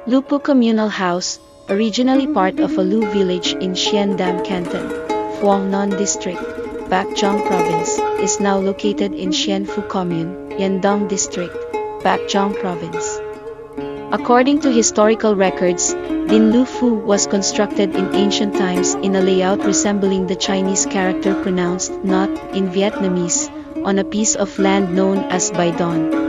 Lupu Communal House, originally part of a Lu village in Xiandam Canton, Fuangnan District, Bacchang Province, is now located in Xianfu Commune, Yandong District, Bacchang Province. According to historical records, Din Lu Fu was constructed in ancient times in a layout resembling the Chinese character pronounced not in Vietnamese, on a piece of land known as Bai Don.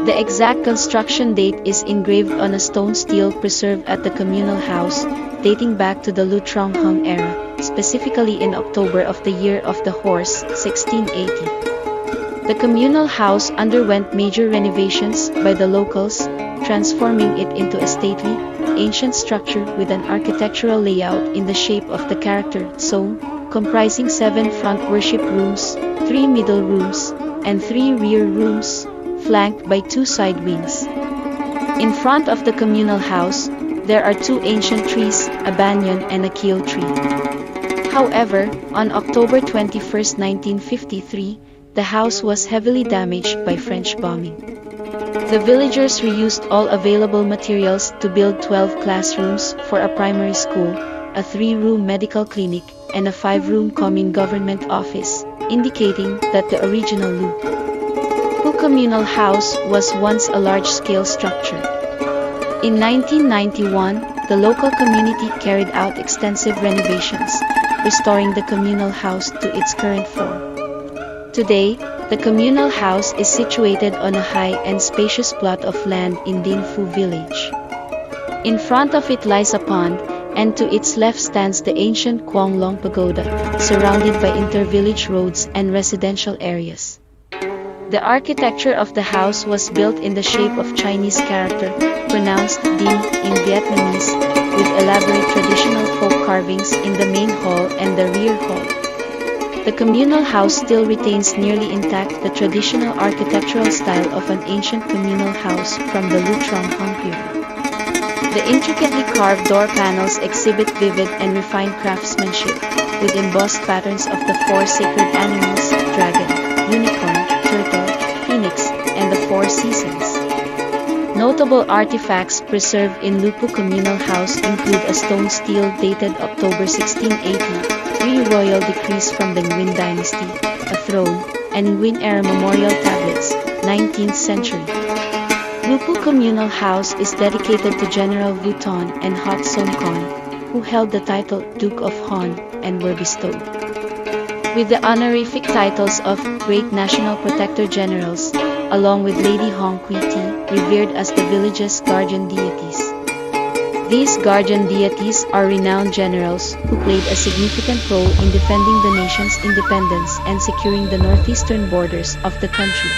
The exact construction date is engraved on a stone stele preserved at the communal house, dating back to the Lu Trong Hung era, specifically in October of the Year of the Horse, 1680. The communal house underwent major renovations by the locals, transforming it into a stately, ancient structure with an architectural layout in the shape of the character Song, comprising 7 front worship rooms, 3 middle rooms, and 3 rear rooms, flanked by 2 side wings. In front of the communal house, there are 2 ancient trees, a banyan and a keel tree. However, on October 21, 1953, the house was heavily damaged by French bombing. The villagers reused all available materials to build 12 classrooms for a primary school, a 3-room medical clinic, and a 5-room commune government office, indicating that the original Lu communal house was once a large-scale structure. In 1991, the local community carried out extensive renovations, restoring the communal house to its current form. Today, the communal house is situated on a high and spacious plot of land in Din Phu village. In front of it lies a pond, and to its left stands the ancient Quang Long Pagoda, surrounded by inter-village roads and residential areas. The architecture of the house was built in the shape of Chinese character, pronounced Din in Vietnamese, with elaborate traditional folk carvings in the main hall and the rear hall. The communal house still retains nearly intact the traditional architectural style of an ancient communal house from the Lu Trong Hung period. The intricately carved door panels exhibit vivid and refined craftsmanship, with embossed patterns of the 4 sacred animals, dragon, unicorn, turtle, phoenix, and the 4 seasons. Notable artifacts preserved in Lupu Communal House include a stone stele dated October 1680, 3 royal decrees from the Nguyen dynasty, a throne, and Nguyen-era memorial tablets, 19th century. Lupu Communal House is dedicated to General Vu Ton and Hot Song Kon, who held the title Duke of Han and were bestowed with the honorific titles of Great National Protector Generals, along with Lady Hong Kui Ti, revered as the village's guardian deities. These guardian deities are renowned generals who played a significant role in defending the nation's independence and securing the northeastern borders of the country.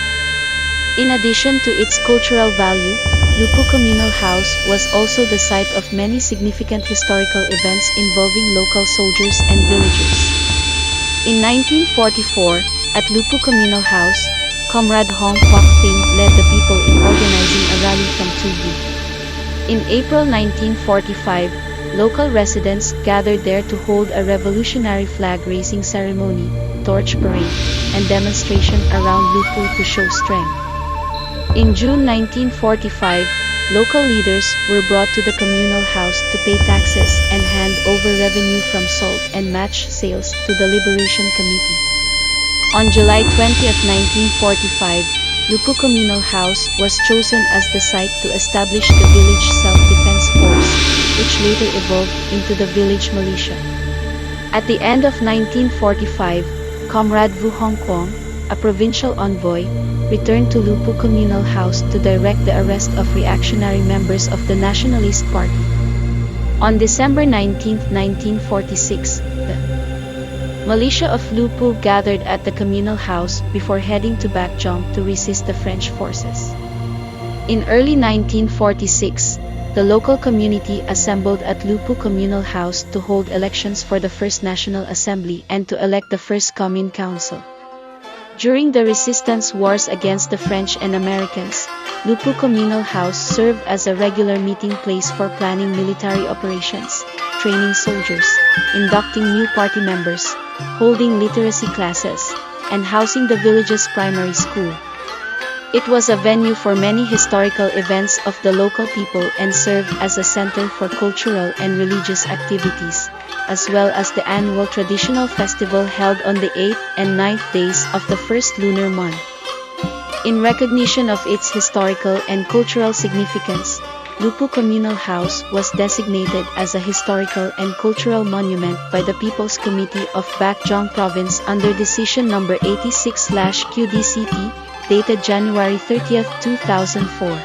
In addition to its cultural value, Lupu Communal House was also the site of many significant historical events involving local soldiers and villagers. In 1944, at Lupu Communal House, Comrade Hong Kwok Tin led the people in organizing a rally from Tugu. In April 1945, local residents gathered there to hold a revolutionary flag-raising ceremony, torch parade, and demonstration around Lupu to show strength. In June 1945, local leaders were brought to the communal house to pay taxes and hand over revenue from salt and match sales to the Liberation Committee. On July 20, 1945, Lupu Communal House was chosen as the site to establish the Village Self-Defense Force, which later evolved into the Village Militia. At the end of 1945, Comrade Vu Hong Kwong, a provincial envoy, returned to Lupu Communal House to direct the arrest of reactionary members of the Nationalist Party. On December 19, 1946, the militia of Lupu gathered at the communal house before heading to Bacchang to resist the French forces. In early 1946, the local community assembled at Lupu Communal House to hold elections for the First National Assembly and to elect the first Commune Council. During the resistance wars against the French and Americans, Lupu Communal House served as a regular meeting place for planning military operations, training soldiers, inducting new party members, holding literacy classes, and housing the village's primary school. It was a venue for many historical events of the local people and served as a center for cultural and religious activities, as well as the annual traditional festival held on the 8th and 9th days of the first lunar month. In recognition of its historical and cultural significance, Lupu Communal House was designated as a historical and cultural monument by the People's Committee of Bakjong Province under Decision No. 86/QDCT, dated January 30, 2004.